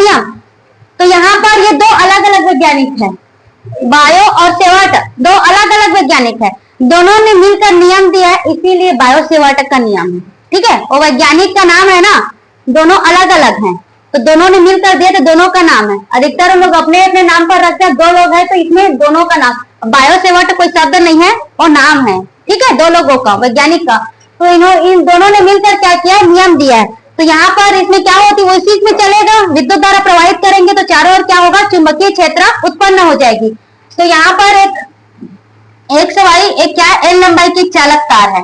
नियम। तो यहाँ पर ये दो अलग अलग वैज्ञानिक हैं, बायो और सेवार्ट दो अलग अलग वैज्ञानिक है, दोनों ने मिलकर नियम दिया है, इसीलिए बायो सेवार्ट का नियम है। ठीक है, और वैज्ञानिक का नाम है ना, दोनों अलग अलग हैं, तो दोनों ने मिलकर दिया तो दोनों का नाम है। अधिकतर लोग अपने अपने नाम पर रखते हैं, दो लोग हैं तो इसमें दोनों का नाम, बायो सेवार्ट कोई शब्द नहीं है और नाम है। ठीक है, दो लोगों का, वैज्ञानिक का। तो इन दोनों ने मिलकर क्या किया है, नियम दिया है। तो यहाँ पर इसमें क्या होती है, उसी में चलेगा, विद्युत द्वारा प्रवाहित करेंगे तो चारों ओर क्या होगा, चुंबकीय क्षेत्र उत्पन्न हो जाएगी। तो यहाँ पर एक सवाई एक क्या है, एल लंबाई की चालक तार है।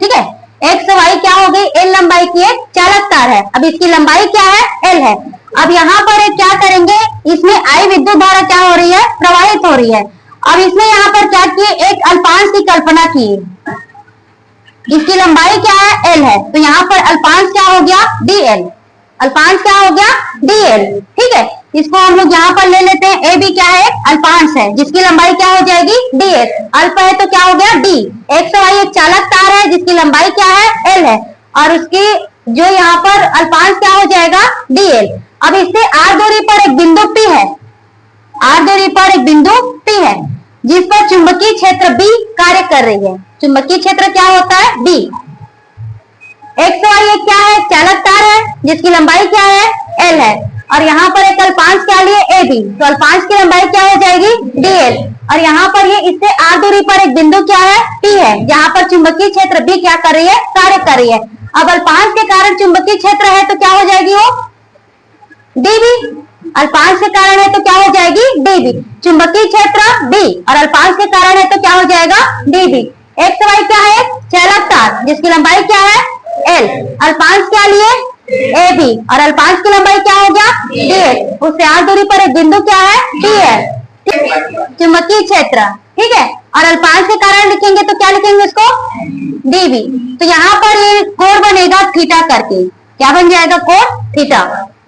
ठीक है, एक सवाई क्या हो गई, एल लंबाई की एक चालक तार है। अब इसकी लंबाई क्या है, एल है। अब यहाँ पर एक क्या करेंगे, इसमें आई विद्युत धारा क्या हो रही है, प्रवाहित हो रही है। अब इसमें यहाँ पर क्या किए, एक अल्पांश की कल्पना की, इसकी लंबाई क्या है, एल है। तो यहाँ पर अल्पांश क्या हो गया, डी एल, अल्पांश क्या हो गया, डी एल। ठीक है, इसको हम लोग यहाँ पर ले लेते हैं, ए बी क्या है, अल्पांश है, जिसकी लंबाई क्या हो जाएगी, डी एल। अल्प है तो क्या हो गया, डी। एक सवाई एक चालक तार है जिसकी लंबाई क्या है, एल है, और उसकी जो यहाँ पर अल्पांश क्या हो जाएगा, डी एल। अब इससे आर दूरी पर एक बिंदु पी है, आर दूरी पर एक बिंदु पी है, जिस पर चुंबकीय क्षेत्र बी कार्य कर रही है। चुंबकीय क्षेत्र क्या होता है, बी। एक सवाई एक क्या है, चालक तार है, जिसकी लंबाई क्या है, एल है, और यहाँ पर एक अल्पांश क्या लिए, ए बी। तो अल्पांश की लंबाई क्या हो जाएगी, डी एल, और यहाँ पर ये इससे आर दूरी पर एक बिंदु क्या है, पी है, जहां पर चुंबकीय क्षेत्र बी क्या कर रही है, कार्य कर रही है। अब अल्पांश के कारण चुंबकीय क्षेत्र है तो क्या हो जाएगी वो, डीबी। अल्पांश के कारण है तो क्या हो जाएगी, डीबी। चुंबकीय क्षेत्र बी और अल्पांश के कारण है तो क्या हो जाएगा, डीबी। एक सवाई क्या है, चालक तार, जिसकी लंबाई क्या है, एल, अल्पांश क्या लिए, ए बी, और अल्पांश की लंबाई क्या हो गया, डी एल। उससे आर दूरी पर एक बिंदु क्या है, डी एल, चुंबकीय क्षेत्र। ठीक है, और अल्पांश के कारण लिखेंगे तो क्या लिखेंगे उसको, डीबी। तो यहाँ पर ये कोण बनेगा थीटा करके, क्या बन जाएगा, कोण थीटा।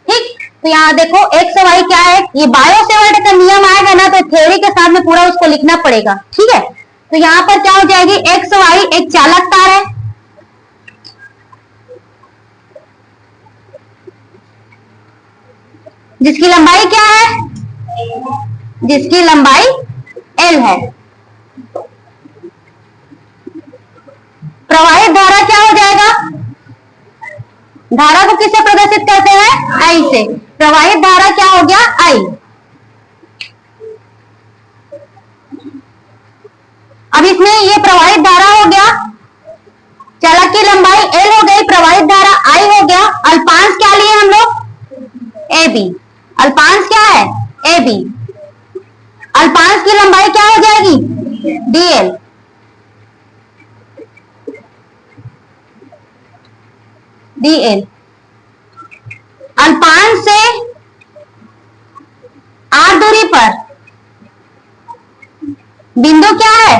ठीक, तो यहाँ देखो एक सवाई क्या है, ये बायो सेवार्ट का नियम आएगा ना तो थ्योरी के साथ में पूरा उसको लिखना पड़ेगा। ठीक है, तो यहाँ पर क्या हो जाएगी, एक सवाई एक चालक तार है, जिसकी लंबाई क्या है, जिसकी लंबाई एल है। प्रवाहित धारा क्या हो जाएगा, धारा को किससे प्रदर्शित करते हैं, आई से। प्रवाहित धारा क्या हो गया, आई। अब इसमें ये प्रवाहित धारा हो गया, चालक की लंबाई एल हो गई, प्रवाहित धारा आई हो गया। अल्पांश क्या लिए हम लोग, ए बी, अल्पांश क्या है, ए बी। अल्पांश की लंबाई क्या हो जाएगी, डी एल, डी एल। अल्पांश से आर दूरी पर बिंदु क्या है,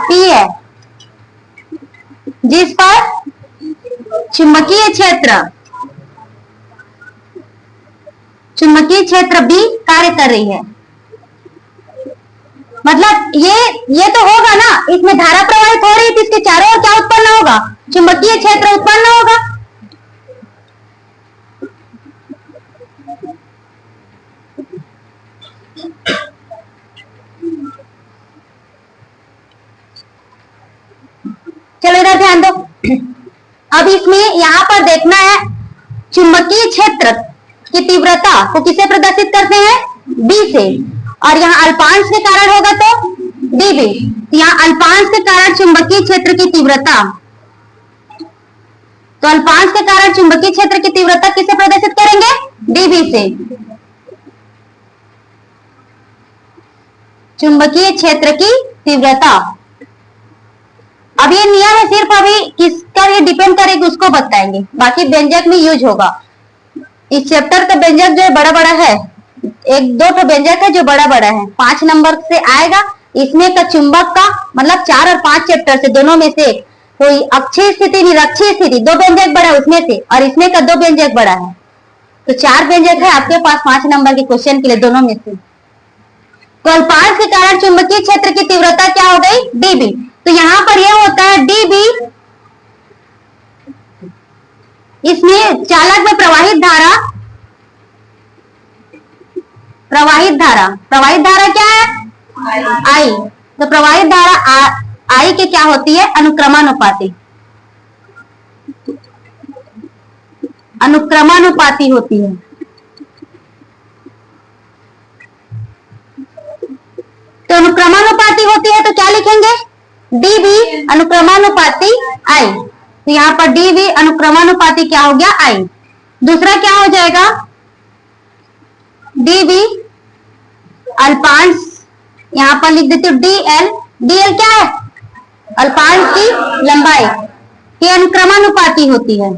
पी है, जिस पर चुंबकीय क्षेत्र बी कार्य कर रही है। मतलब ये तो होगा ना, इसमें धारा प्रवाहित हो रही है तो इसके चारों ओर क्या उत्पन्न होगा, चुंबकीय क्षेत्र उत्पन्न होगा। चलो इधर ध्यान दो। अब इसमें यहां पर देखना है, चुंबकीय क्षेत्र की तीव्रता को किसे प्रदर्शित करते हैं, बी से, और यहाँ अल्पांश के कारण होगा तो डीबी। यहाँ अल्पांश के कारण चुंबकीय क्षेत्र की तीव्रता, तो अल्पांश के कारण चुंबकीय क्षेत्र की तीव्रता किसे प्रदर्शित करेंगे, डीबी से। चुंबकीय क्षेत्र की तीव्रता। अब ये नियम है, सिर्फ अभी किसका ये डिपेंड करेगी उसको बताएंगे, बाकी व्यंजक में यूज होगा। इस चैप्टर का व्यंजक जो बड़ा बड़ा है, एक दो तो व्यंजक है जो बड़ा बड़ा है, 5 नंबर से आएगा। इसमें का चुंबक का मतलब 4 और 5 चैप्टर से दोनों में से कोई अक्षीय स्थिति निरक्षीय स्थिति, 2 व्यंजक बड़ा है उसमें से, और इसमें का 2 व्यंजक बड़ा है, तो 4 व्यंजक है आपके पास 5 नंबर के क्वेश्चन के लिए दोनों में से। तो अल्पांश के कारण चुंबकीय क्षेत्र की तीव्रता क्या हो गई, डीबी। तो यहां पर यह होता है डीबी, इसमें चालक में प्रवाहित धारा प्रवाहित धारा क्या है? आई। तो प्रवाहित धारा आई के क्या होती है? अनुक्रमानुपाती होती है। तो अनुक्रमानुपाती होती है तो क्या लिखेंगे? डीबी अनुक्रमानुपाती आई। तो यहाँ पर डीबी अनुक्रमानुपाती क्या हो गया? आई। दूसरा क्या हो जाएगा? डीबी अल्पांश, यहां पर लिख देती हूँ डीएल। डीएल क्या है? अल्पांश की लंबाई ये अनुक्रमानुपाती होती है।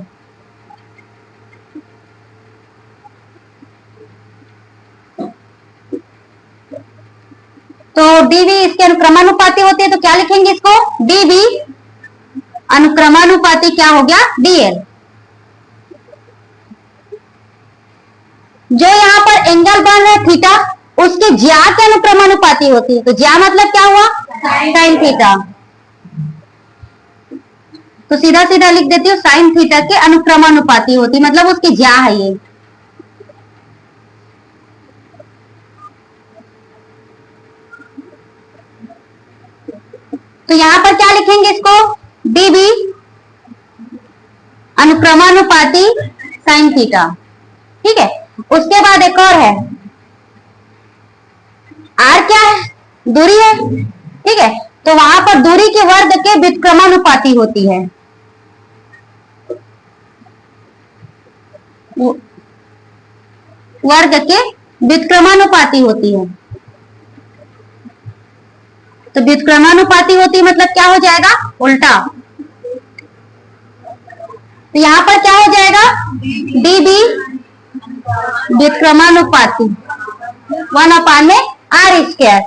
तो डीबी इसके अनुक्रमानुपाती होती है तो क्या लिखेंगे इसको? डीबी अनुक्रमानुपाती क्या हो गया? डीएल। जो यहाँ पर एंगल बन रहा है थीटा, उसकी ज्या के अनुक्रमानुपाती होती है। तो ज्या मतलब क्या हुआ? Sine theta. तो सीधा सीधा लिख देती हूँ साइन थीटा के अनुक्रमानुपाती होती, मतलब उसकी ज्या है ये। तो यहां पर क्या लिखेंगे इसको? डीबी अनुक्रमानुपाती साइन थीटा। ठीक है। उसके बाद एक और है, आर क्या है? दूरी है। ठीक है। तो वहां पर दूरी के वर्ग के व्युत्क्रमानुपाती होती है। वर्ग के व्युत्क्रमानुपाती होती है। तो व्युत्क्रमानुपाती होती है मतलब क्या हो जाएगा? उल्टा। तो यहां पर क्या हो जाएगा? डीबी व्युत्क्रमानुपाती 1/r²।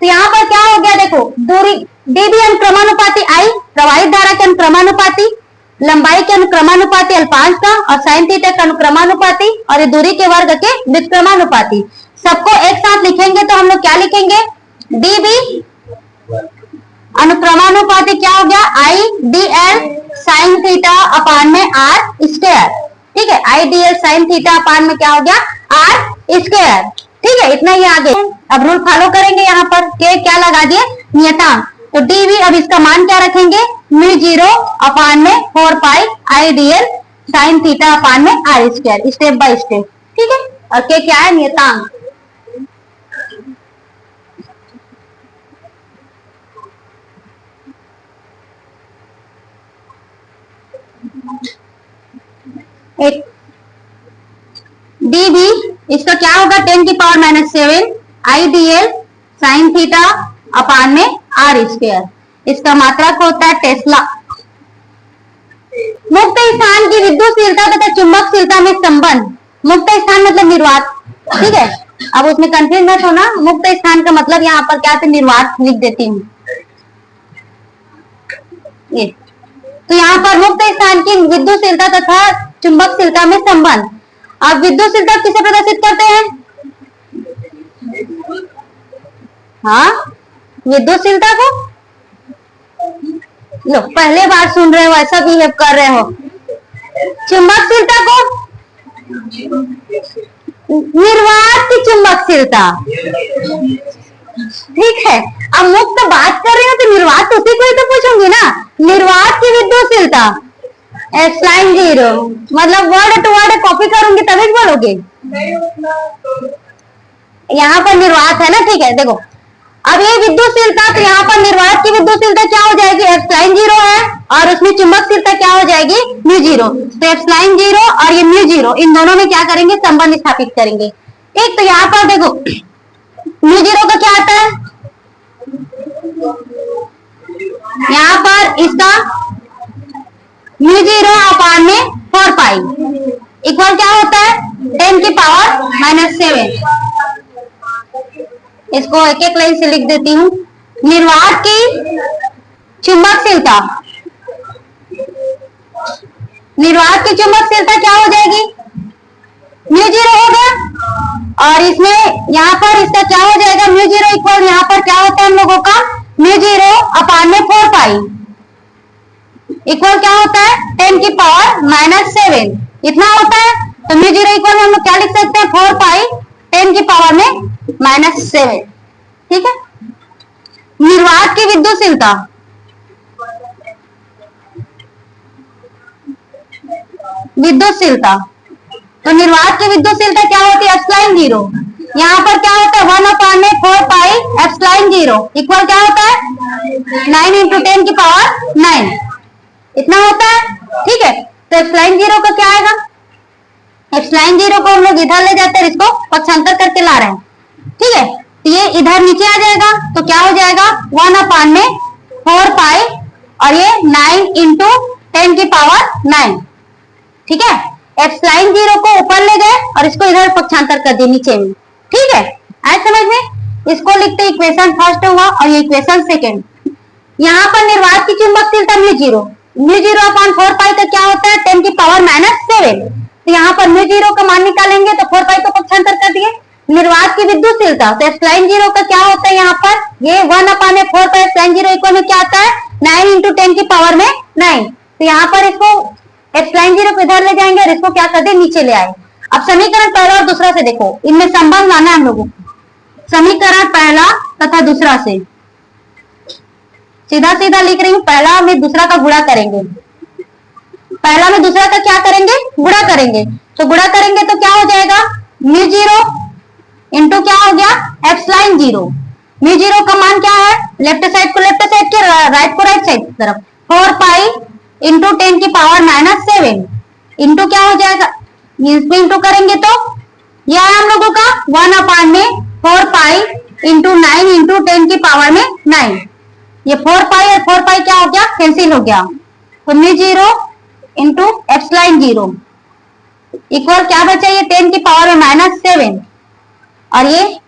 तो यहाँ पर क्या हो गया? देखो दूरी डीबी अनुक्रमानुपाती आई, प्रवाहित धारा के अनुक्रमानुपाती, लंबाई के अनुक्रमानुपाती अल्पांश का, और साइन थीटा का अनुक्रमानुपाती, और ये दूरी के वर्ग के व्युत्क्रमानुपाती। सबको एक साथ लिखेंगे तो हम लोग क्या लिखेंगे? डीबी अनुक्रमानुपाती क्या हो गया? आई D L sine theta upon में r²। ठीक है। आई D L sine theta upon में क्या हो गया? r²। ठीक है। इतना ही आगे अब रूल फॉलो करेंगे। यहाँ पर के क्या लगा दिए? नियतांक। तो डीवी अब इसका मान क्या रखेंगे? μ0 अपान में 4 pi I D L sine theta upon में r², स्टेप बाय स्टेप। ठीक है। और के क्या है? नियतांक। एक डीबी इसका क्या होगा? 10⁻⁻7 आई D L sine theta upon में r²। इसका मात्रक होता है टेस्ला। मुक्त स्थान की विद्युतशीलता तथा चुंबकशीलता में संबंध। मुक्त स्थान मतलब निर्वात। ठीक है। अब उसमें कंफ्यूज मत होना। मुक्त स्थान का मतलब यहाँ पर क्या? निर्वात लिख देती हूँ। तो यहाँ पर मुक्त स्थान की विद्युतशीलता तथा चुंबकशीलता में संबंध। आप विद्युतशीलता किसे प्रदर्शित करते हैं? हाँ, विद्युतशीलता को लो पहले बार सुन रहे हो, ऐसा बिहेव कर रहे हो। चुंबकशीलता को निर्वात की चुंबकशीलता। ठीक है। अब मुक्त बात कर रहे हो तो निर्वात उसी को ही तो पूछूंगी ना। निर्वात की विद्युतशीलता ε0 मतलब वर्ड टू वर्ड कॉपी करूंगी तभी बोलोगे। यहाँ पर निर्वात है ना। ठीक है। देखो अब ये विद्युतशीलता, तो यहाँ पर निर्वात की विद्युतशीलता क्या हो जाएगी? ε0 है, और उसमें चुंबकशीलता क्या हो जाएगी? μ0। तो ε0 और ये μ0 इन दोनों में क्या करेंगे? संबंध स्थापित करेंगे। ठीक। तो यहाँ पर देखो μ0 का क्या आता है? यहाँ पर इसका μ0 अपान में 4 पाई इक्वल क्या होता है? 10⁻⁻7। इसको एक एक लाइन से लिख देती हूँ। निर्वात की चुंबकशीलता, निर्वात की चुंबकशीलता क्या हो जाएगी? μ0 होगा, और इसमें यहाँ पर इसका क्या हो जाएगा? μ0 इक्वल यहाँ पर क्या होता है हम लोगों का? μ0 अपान में 4 पाई इक्वल क्या होता है? 10⁻⁻7 इतना होता है। तो μ0 इक्वल हम लोग क्या लिख सकते हैं? 4 पाई 10⁻⁻7। -7। ठीक है। निर्वात की विद्युतशीलता, तो निर्वात की विद्युतशीलता क्या होती है? एप्सिलॉन 0। यहाँ पर क्या होता है? 1/4π/0 इक्वल क्या होता है? 9 × 10⁹ इतना होता है। ठीक है। तो एप्सिलॉन 0 का क्या आएगा? एप्सिलॉन 0 को हम लोग इधर ले जाते हैं, इसको पक्षांतर करके ला रहे हैं। ठीक है। तो ये इधर नीचे आ जाएगा, तो क्या हो जाएगा? 1/4π और ये 9 × 10⁹। ठीक है। एप्सिलॉन 0 को ऊपर ले गए और इसको इधर पक्षांतर कर दिए नीचे में। ठीक है। आए समझ में? इसको लिखते इक्वेशन फर्स्ट हुआ और ये इक्वेशन सेकंड। यहाँ पर निर्वात की चुंबकशीलता μ0 4π का क्या होता है? 10⁻⁻7। तो यहाँ पर μ0 का मान निकालेंगे तो 4π को पक्षांतर कर दिए। निर्वात की विद्युतशीलता, तो एप्सिलॉन 0 का क्या होता है? यहाँ पर ये 1/4π एप्सिलॉन 0 इक्वल में क्या आता है? 9 × 10⁹। तो यहाँ पर इसको एप्सिलॉन 0 को इधर ले जाएंगे और इसको क्या कर दे? नीचे ले आए। अब समीकरण पहला और दूसरा से देखो, इनमें संबंध लाना है हम लोगों को। समीकरण पहला तथा दूसरा से सीधा सीधा लिख रही हूँ। पहला में दूसरा का गुणा करेंगे, पहला में दूसरा का क्या करेंगे? गुणा करेंगे। तो गुणा करेंगे तो क्या हो जाएगा? μ0 इंटू क्या हो गया? एप्सिलॉन 0। μ0 का मान क्या है? लेफ्ट साइड को लेफ्ट साइड के, राइट को राइट साइड की तरफ। 4π × 10⁻⁷ इंटू क्या हो जाएगा? इसमें इंटू करेंगे तो यह है हम लोगों का 1/4π × 9 × 10⁻⁹। ये 4π और 4π क्या हो गया? कैंसिल हो गया। तो μ0 इंटू एप्सिलॉन 0 इक्वल क्या बचा? ये 10⁻⁷ और ये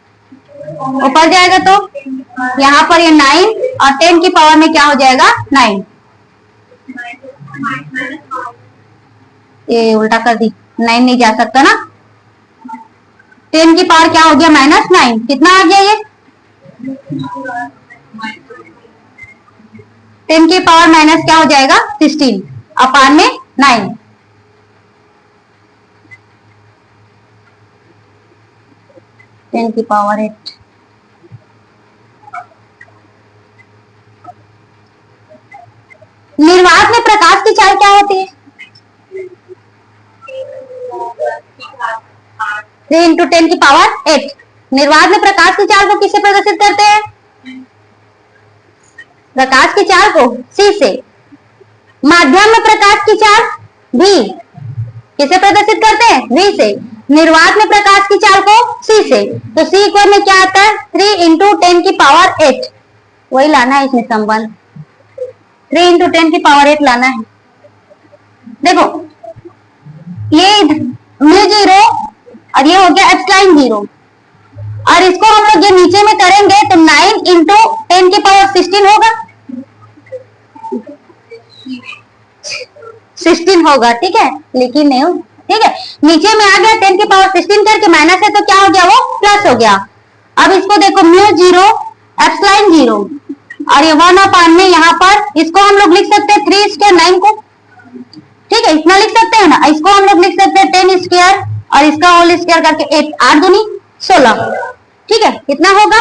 ऊपर जाएगा तो यहाँ पर ये 9 और 10 की पावर में क्या हो जाएगा? 9। ये उल्टा कर दी, 9 नहीं जा सकता ना। 10 की पावर क्या हो गया? -9। कितना आ गया ये? 10 की पावर माइनस क्या हो जाएगा? 16 अपान में 9। टेन की पावर 8। निर्वात में प्रकाश की चाल क्या होती है? 3 × 10⁸। निर्वात में प्रकाश की चाल को किससे प्रदर्शित करते हैं? प्रकाश की चाल को C से। माध्यम में प्रकाश की चाल V किसे प्रदर्शित करते हैं? V से। निर्वात में प्रकाश की चाल को C से। तो C इक्वल में क्या आता है? 3 × 10⁸। वही लाना है इसमें संबंध, 3 × 10⁸ लाना है। देखो ये μ0 और ये हो गया एप्सिलॉन 0 और इसको हम लोग ये नीचे में करेंगे तो 9 × 10⁻16 होगा। 16 होगा। ठीक है, लेकिन नहीं हो। ठीक है, नीचे में आ गया 10⁻16 करके माइनस है तो क्या हो गया? वो प्लस हो गया। अब इसको देखो μ0 एप्सिलॉन 0 और ये 1/, यहाँ पर इसको हम लोग लिख सकते हैं 3² 9 को। ठीक है, इतना लिख सकते हैं ना। इसको हम लोग लिख सकते हैं 10² और इसका होल स्क्वायर करके 8, 8 दूनी 16। ठीक है, कितना होगा?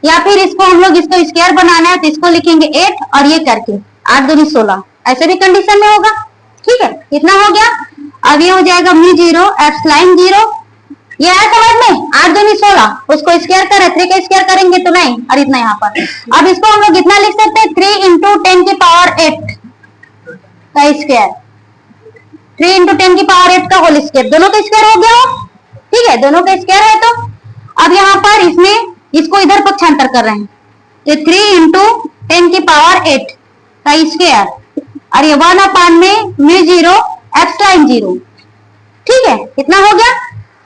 या फिर इसको हम लोग इसको स्क्वायर बनाना है तो इसको लिखेंगे 8 और ये करके 8 दूनी 16, ऐसे भी कंडीशन में होगा। ठीक है, कितना हो गया? अब ये हो जाएगा μ0 एप्सिलॉन 0, ये है समझ में? 8 दूनी 16, उसको स्क्वायर करें, 3 का स्क्वायर करेंगे तो 9 और इतना यहाँ पर। अब इसको हम लोग इतना लिख सकते हैं 3 × 10⁸ का स्क्वायर, 3 × 10⁸ का होल स्क्वायर, दोनों का स्क्वायर हो गया। ठीक है, दोनों का स्क्वायर है। तो अब यहाँ पर इसमें इसको इधर पक्षांतर कर रहे हैं तो 3 × 10⁸ का स्क्वायर और ये 1/, μ0 एप्सिलॉन 0। ठीक है, कितना हो गया?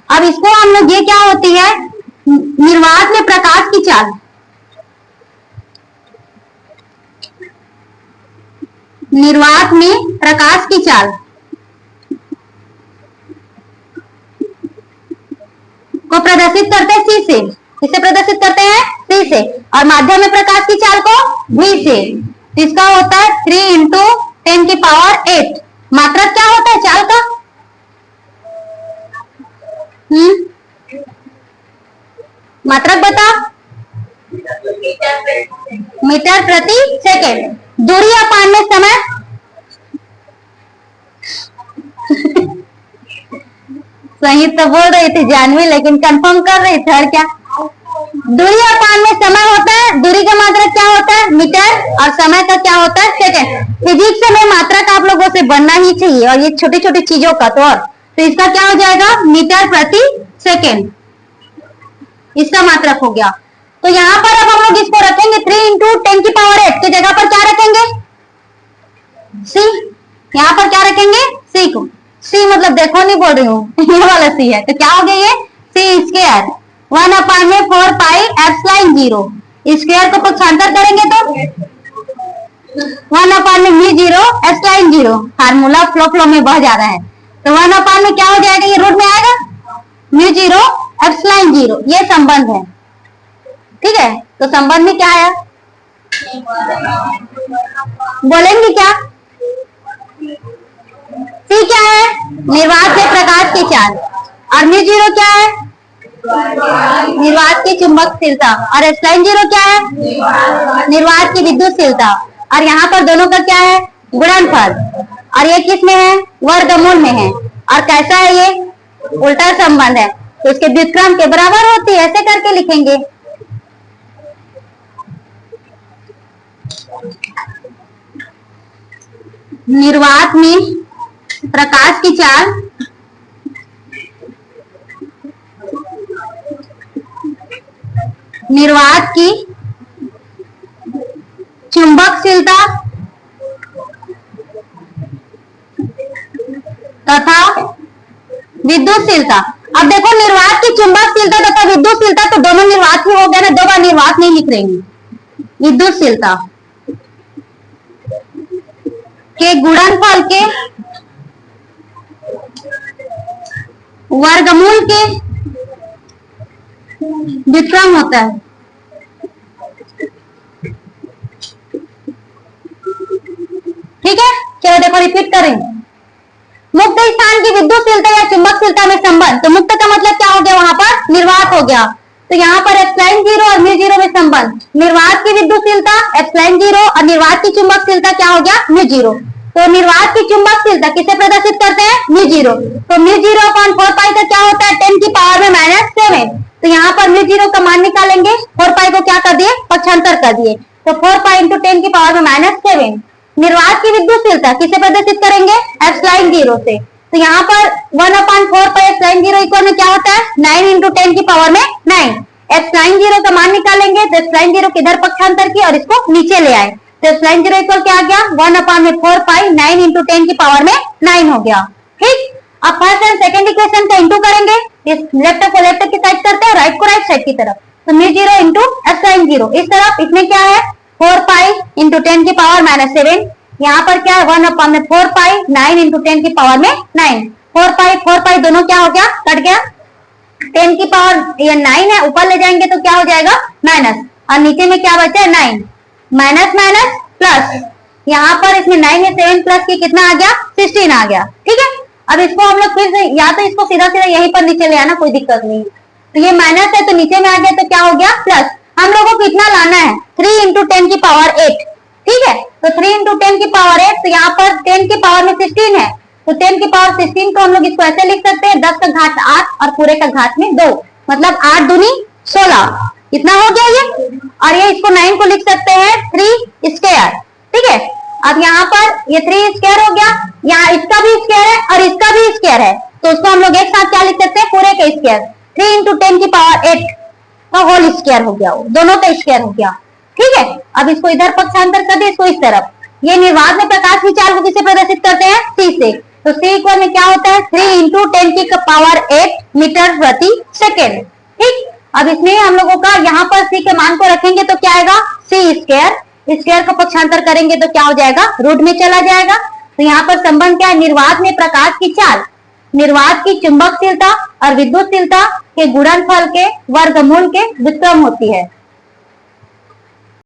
अब इसको हम लोग, ये क्या होती है? निर्वात में प्रकाश की चाल। निर्वात में प्रकाश की चाल को प्रदर्शित करते हैं C से। किसे प्रदर्शित करते हैं? C से। और माध्यम में प्रकाश की चाल को V से। इसका होता है 3 × 10⁸। मात्रक क्या होता है चाल का? मात्रक बता। मीटर प्रति सेकेंड। दूरी अपान में समय। सही तो बोल रही थी जानवी, लेकिन कंफर्म कर रही थी। और क्या? दूरी अपान में समय होता है। दूरी का मात्रक क्या होता है? मीटर, और समय का क्या होता है? सेकेंड। फिजिक्स में मात्रक आप लोगों से बनना ही चाहिए, और ये छोटी छोटी चीजों का तो इसका क्या हो जाएगा? मीटर प्रति सेकेंड, इसका मात्रक हो गया। तो यहाँ पर अब हम लोग इसको रखेंगे 3 × 10⁸ की जगह पर क्या रखेंगे? सी। यहाँ पर क्या रखेंगे? सी को। सी मतलब देखो नहीं बोल रही हूँ ये वाला सी है। तो क्या हो गया? ये सी स्क्वायर 1/4πε0। स्क्वायर को पक्षांतर करेंगे तो 1/μ0ε0। फार्मूला फ्लो में बहुत ज्यादा है। तो 1/, में क्या हो जाएगा? ये रूट में आएगा μ0ε0। ये संबंध है, ठीक है। तो संबंध में क्या आया? बोलेंगे क्या? सी क्या है? निर्वात में प्रकाश की चाल। और μ0 क्या है? निर्वात की चुंबकशीलता। और ε0 क्या है? निर्वात की विद्युतशीलता। और यहाँ पर दोनों का क्या है? गुणनफल। और ये किस में है? वर्गमूल में है। और कैसा है? ये उल्टा संबंध है, तो इसके व्युत्क्रम के बराबर होती है। ऐसे करके लिखेंगे। निर्वात में प्रकाश की चाल निर्वात की चुंबकशीलता तथा विद्युतशीलता। अब देखो, निर्वात की चुंबकशीलता तथा विद्युतशीलता तो दोनों निर्वात ही हो गया ना, दो बार निर्वात नहीं लिख रही हूँ। विद्युतशीलता के गुणनफल के वर्गमूल के व्युत्क्रम होता है। ठीक है, चलो देखो रिपीट करें। मुक्त स्थान की विद्युतशीलता या चुंबकशीलता में संबंध। तो मुक्त का मतलब क्या हो गया? वहां पर निर्वात हो गया। तो यहाँ पर ε0 और μ0 में संबंध। निर्वात की विद्युतशीलता ε0 और निर्वात की चुंबकशीलता क्या हो गया? μ0। तो निर्वात की चुंबकशीलता किसे प्रदर्शित करते हैं? μ0। तो μ0/4π का क्या होता है? 10⁻⁷। तो यहाँ पर μ0 का मान निकालेंगे। 4π को क्या कर दिए? पक्षांतर कर दिए। तो 4π × 10⁻⁷। निर्वात की विद्युतशीलता किसे प्रदर्शित करेंगे? ε0 से। तो यहाँ पर 1/4πε0 इक्वल में क्या होता है? 9 × 10⁻⁹। ε0 का मान निकालेंगे, तो ε0 किधर पक्षांतर किया और इसको नीचे ले आए। तो ε0 इक्वल क्या आ गया? 1/4π 9 × 10⁻⁹ हो गया। ठीक। अब फर्स्ट एंड सेकंड इक्वेशन का इंटू करेंगे। इस लेफ्ट को लेफ्ट की साइड करते हैं, राइट को राइट साइड की तरफ। तो μ0 × ε0 इस तरफ। इसमें क्या है? 4π × 10⁻⁷। यहाँ पर क्या है? 1/4π 9 × 10⁻⁹। 4π दोनों क्या हो गया? कट गया। 10⁻9 है, ऊपर ले जाएंगे तो क्या हो जाएगा? माइनस। और नीचे में क्या बचा है? 9। Minus minus plus. यहाँ पर इसमें 9 में 7 प्लस की कितना आ गया? 16 आ गया। ठीक है। अब इसको हम लोग फिर से या तो इसको सीधा सीधा यहीं पर नीचे ले आना, कोई दिक्कत नहीं। तो ये माइनस है तो नीचे में आ गया, तो क्या हो गया? प्लस। हम लोगों को कितना लाना है? 3 × 10⁸। ठीक है। तो 3 × 10⁸, तो यहाँ पर 10 की पावर में 16 है। तो 10⁻16 को हम लोग इसको ऐसे लिख सकते हैं 10 का घात 8 और पूरे का घात में 2, मतलब 8 दूनी 16। इतना हो गया ये। और ये इसको 9 को लिख सकते हैं 3 स्क्वायर। ठीक है। अब यहाँ पर ये 3 स्क्वायर हो गया, यहाँ इसका भी स्क्वायर है और इसका भी स्क्वायर है, तो उसको हम लोग एक साथ क्या लिख सकते हैं? पूरे का स्क्वायर। 3 × 10⁸ का होल स्क्वायर हो गया, दोनों का स्क्वायर हो गया। ठीक है। अब इसको इधर पक्षांतर कर दे, इसको इस तरफ। ये निर्वात में प्रकाश की चाल को किसे प्रदर्शित करते हैं? C से। तो C इक्वल में क्या होता है? 3 × 10⁸ मीटर प्रति सेकेंड। ठीक। अब इसमें हम लोगों का यहाँ पर C के मान को रखेंगे तो क्या आएगा? C square. स्क्वायर को पक्षांतर करेंगे तो क्या हो जाएगा? रूट में चला जाएगा। तो यहाँ पर संबंध क्या है? निर्वात में प्रकाश की चाल निर्वात की चुंबकशीलता और विद्युतशीलता के गुणनफल के वर्गमूल के व्युत्क्रम होती है।